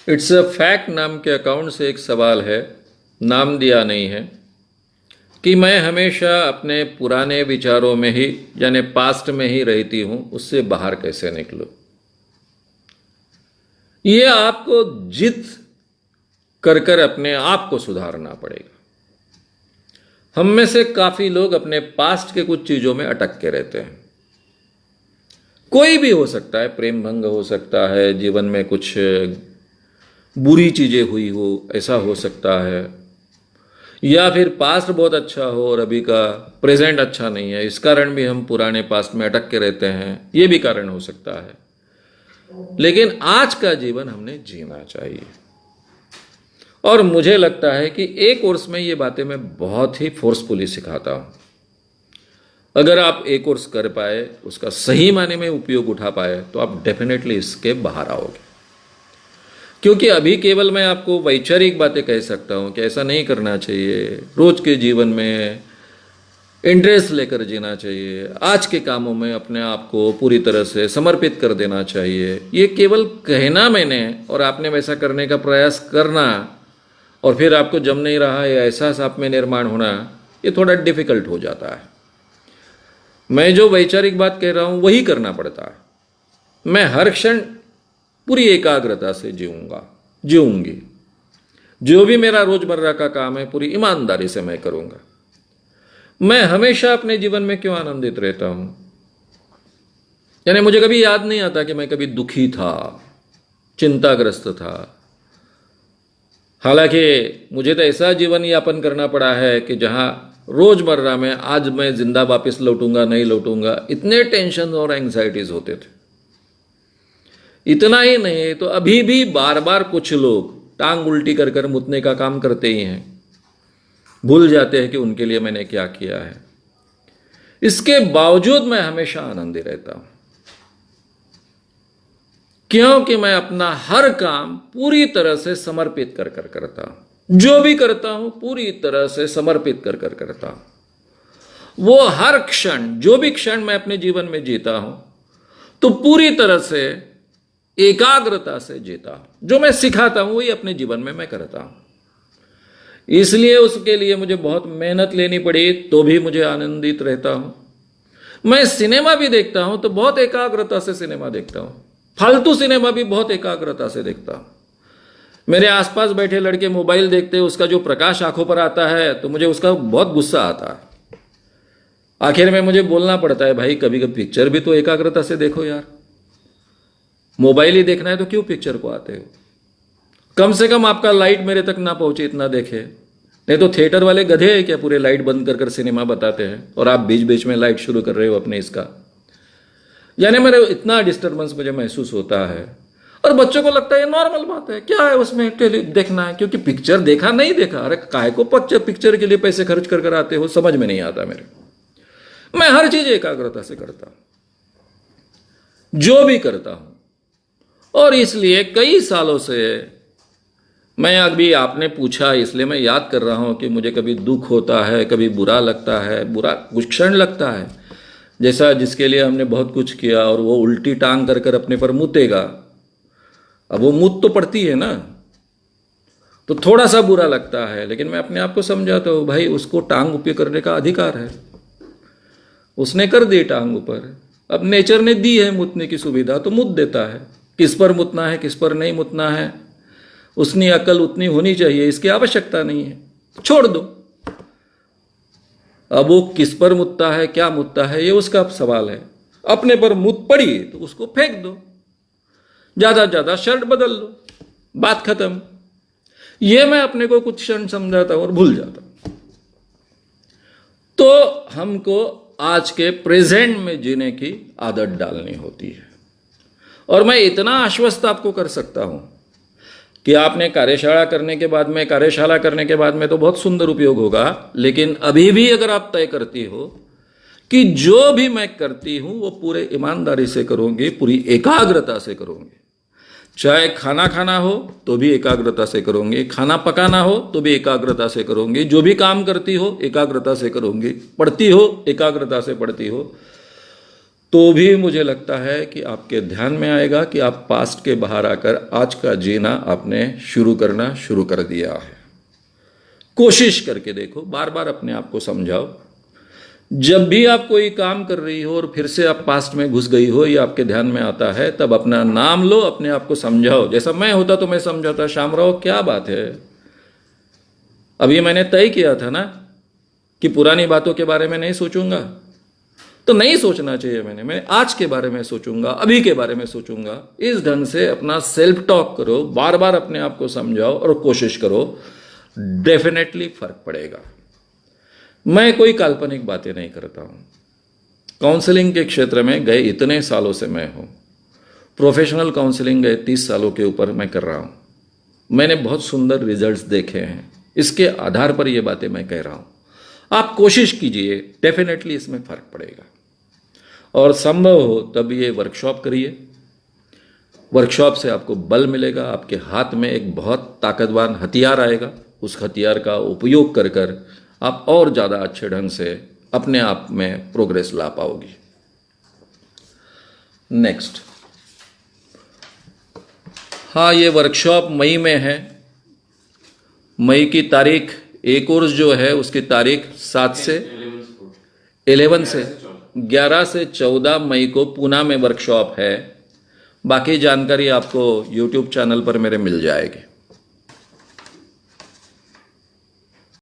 It's a fact नाम के account से एक सवाल है, नाम दिया नहीं है, कि मैं हमेशा अपने पुराने विचारों में ही यानी पास्ट में ही रहती हूं, उससे बाहर कैसे निकलूं। ये आपको जिद कर कर अपने आप को सुधारना पड़ेगा। हम में से काफी लोग अपने पास्ट के कुछ चीजों में अटक के रहते हैं। कोई भी हो सकता है, प्रेम भंग हो सकता है, जीवन में कुछ बुरी चीजें हुई हो, ऐसा हो सकता है, या फिर पास्ट बहुत अच्छा हो और अभी का प्रेजेंट अच्छा नहीं है, इस कारण भी हम पुराने पास्ट में अटक के रहते हैं। ये भी कारण हो सकता है। लेकिन आज का जीवन हमने जीना चाहिए, और मुझे लगता है कि एक कोर्स में ये बातें मैं बहुत ही फोर्सफुली सिखाता हूं। अगर आप एक कोर्स कर पाए, उसका सही मायने में उपयोग उठा पाए, तो आप डेफिनेटली इसके बाहर आओगे। क्योंकि अभी केवल मैं आपको वैचारिक बातें कह सकता हूं कि ऐसा नहीं करना चाहिए, रोज के जीवन में इंटरेस्ट लेकर जीना चाहिए, आज के कामों में अपने आप को पूरी तरह से समर्पित कर देना चाहिए। ये केवल कहना मैंने, और आपने वैसा करने का प्रयास करना, और फिर आपको जम नहीं रहा है, एहसास आप में निर्माण होना, ये थोड़ा डिफिकल्ट हो जाता है। मैं जो वैचारिक बात कह रहा हूं वही करना पड़ता है। मैं हर क्षण पूरी एकाग्रता से जीऊंगी। जो भी मेरा रोजमर्रा का काम है पूरी ईमानदारी से मैं करूंगा। मैं हमेशा अपने जीवन में क्यों आनंदित रहता हूं, यानी मुझे कभी याद नहीं आता कि मैं कभी दुखी था, चिंताग्रस्त था। हालांकि मुझे तो ऐसा जीवन यापन करना पड़ा है कि जहां रोजमर्रा में आज मैं जिंदा वापस लौटूंगा नहीं लौटूंगा, इतने टेंशन और एंग्जाइटीज होते थे। इतना ही नहीं तो अभी भी बार बार कुछ लोग टांग उल्टी कर कर मुतने का काम करते ही हैं, भूल जाते हैं कि उनके लिए मैंने क्या किया है। इसके बावजूद मैं हमेशा आनंदी रहता हूं, क्योंकि मैं अपना हर काम पूरी तरह से समर्पित कर कर करता हूं। जो भी करता हूं पूरी तरह से समर्पित कर कर करता हूं। वो हर क्षण, जो भी क्षण मैं अपने जीवन में जीता हूं, तो पूरी तरह से एकाग्रता से जीता हूं। जो मैं सिखाता हूं वही अपने जीवन में मैं करता हूं। इसलिए उसके लिए मुझे बहुत मेहनत लेनी पड़ी, तो भी मुझे आनंदित रहता हूं। मैं सिनेमा भी देखता हूं तो बहुत एकाग्रता से सिनेमा देखता हूं। फालतू सिनेमा भी बहुत एकाग्रता से देखता हूं। मेरे आसपास बैठे लड़के मोबाइल देखते हैं, उसका जो प्रकाश आंखों पर आता है तो मुझे उसका बहुत गुस्सा आता है। आखिर में मुझे बोलना पड़ता है, भाई कभी कभी पिक्चर भी तो एकाग्रता से देखो यार। मोबाइल ही देखना है तो क्यों पिक्चर को आते हो? कम से कम आपका लाइट मेरे तक ना पहुंचे इतना देखे। नहीं तो थिएटर वाले गधे हैं क्या, पूरे लाइट बंद कर कर सिनेमा बताते हैं और आप बीच बीच में लाइट शुरू कर रहे हो अपने इसका। यानी मेरे इतना डिस्टर्बेंस मुझे महसूस होता है। और बच्चों को लगता है ये नॉर्मल बात है, क्या है उसमें टेली देखना है, क्योंकि पिक्चर देखा नहीं देखा। अरे काहे को पिक्चर के लिए पैसे खर्च कर कर आते हो, समझ में नहीं आता मेरे। मैं हर चीज एकाग्रता से करता हूं, जो भी करता हूं। और इसलिए कई सालों से मैं, अभी आपने पूछा इसलिए मैं याद कर रहा हूं कि मुझे कभी दुख होता है, कभी बुरा लगता है, बुरा कुछ क्षण लगता है, जैसा जिसके लिए हमने बहुत कुछ किया और वो उल्टी टांग कर कर अपने पर मुतेगा। अब वो मुत तो पड़ती है ना, तो थोड़ा सा बुरा लगता है, लेकिन मैं अपने आप को समझाता हूं, भाई उसको टांग ऊपर करने का अधिकार है, उसने कर दी टांग ऊपर। अब नेचर ने दी है मुतने की सुविधा, तो मुत देता है। किस पर मुतना है किस पर नहीं मुतना है, उसकी अकल उतनी होनी चाहिए, इसकी आवश्यकता नहीं है, छोड़ दो। अब वो किस पर मुतता है, क्या मुतता है, ये उसका सवाल है। अपने पर मुत पड़ी तो उसको फेंक दो, ज्यादा ज्यादा शर्ट बदल लो, बात खत्म। ये मैं अपने को कुछ क्षण समझाता हूं और भूल जाता हूं। तो हमको आज के प्रेजेंट में जीने की आदत डालनी होती है। और मैं इतना आश्वस्त आपको कर सकता हूं कि आपने कार्यशाला करने के बाद में तो बहुत सुंदर उपयोग होगा, लेकिन अभी भी अगर आप तय करती हो कि जो भी मैं करती हूं वो पूरे ईमानदारी से करूंगी, पूरी एकाग्रता से करूंगी। चाहे खाना खाना हो तो भी एकाग्रता से करूंगी, खाना पकाना हो तो भी एकाग्रता से करूंगी, जो भी काम करती हो एकाग्रता से करूंगी, पढ़ती हो एकाग्रता से पढ़ती हो, तो भी मुझे लगता है कि आपके ध्यान में आएगा कि आप पास्ट के बाहर आकर आज का जीना आपने शुरू करना शुरू कर दिया है। कोशिश करके देखो, बार बार अपने आप को समझाओ। जब भी आप कोई काम कर रही हो और फिर से आप पास्ट में घुस गई हो, ये आपके ध्यान में आता है, तब अपना नाम लो, अपने आप को समझाओ। जैसा मैं होता तो मैं समझाता, श्यामराव क्या बात है, अभी मैंने तय किया था ना कि पुरानी बातों के बारे में नहीं सोचूंगा, तो नहीं सोचना चाहिए। मैं आज के बारे में सोचूंगा, अभी के बारे में सोचूंगा। इस ढंग से अपना सेल्फ टॉक करो, बार बार अपने आप को समझाओ और कोशिश करो, डेफिनेटली फर्क पड़ेगा। मैं कोई काल्पनिक बातें नहीं करता हूं। काउंसलिंग के क्षेत्र में गए इतने सालों से मैं हूं, प्रोफेशनल काउंसलिंग गए 30 सालों के ऊपर मैं कर रहा हूं। मैंने बहुत सुंदर रिजल्ट्स देखे हैं, इसके आधार पर ये बातें मैं कह रहा हूं। आप कोशिश कीजिए, डेफिनेटली इसमें फर्क पड़ेगा। और संभव हो तब ये वर्कशॉप करिए। वर्कशॉप से आपको बल मिलेगा, आपके हाथ में एक बहुत ताकतवर हथियार आएगा। उस हथियार का उपयोग कर कर आप और ज़्यादा अच्छे ढंग से अपने आप में प्रोग्रेस ला पाओगी। नेक्स्ट, हाँ, ये वर्कशॉप मई में है। मई की तारीख, एक कोर्स जो है उसकी तारीख 7 से 11 से 11 से 14 मई को पूना में वर्कशॉप है। बाकी जानकारी आपको YouTube चैनल पर मेरे मिल जाएगी।